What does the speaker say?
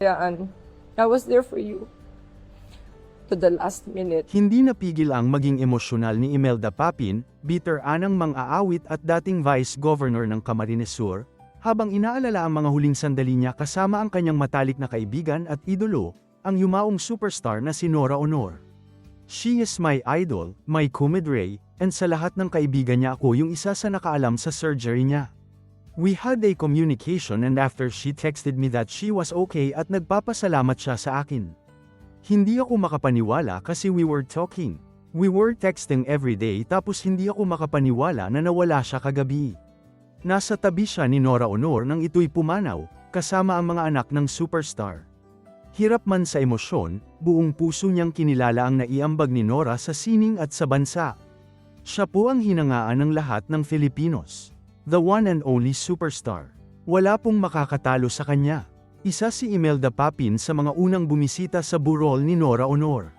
Yan. I was there for you. To the last minute. Hindi napigil ang maging emosyonal ni Imelda Papin, bitter anang mang-aawit at dating Vice Governor ng Camarines Sur, habang inaalala ang mga huling sandali niya kasama ang kanyang matalik na kaibigan at idolo, ang yumaong superstar na si Nora Honor. She is my idol, my kumidre, and sa lahat ng kaibigan niya ako yung isa sa nakaalam sa surgery niya. We had a communication and after she texted me that she was okay at nagpapasalamat siya sa akin. Hindi ako makapaniwala kasi we were talking. We were texting every day tapos hindi ako makapaniwala na nawala siya kagabi. Nasa tabi siya ni Nora Honor nang ito'y pumanaw, kasama ang mga anak ng superstar. Hirap man sa emosyon, buong puso niyang kinilala ang naiambag ni Nora sa sining at sa bansa. Siya po ang hinangaan ng lahat ng Filipinos. The one and only superstar. Wala pong makakatalo sa kanya. Isa si Imelda Papin sa mga unang bumisita sa burol ni Nora Honor.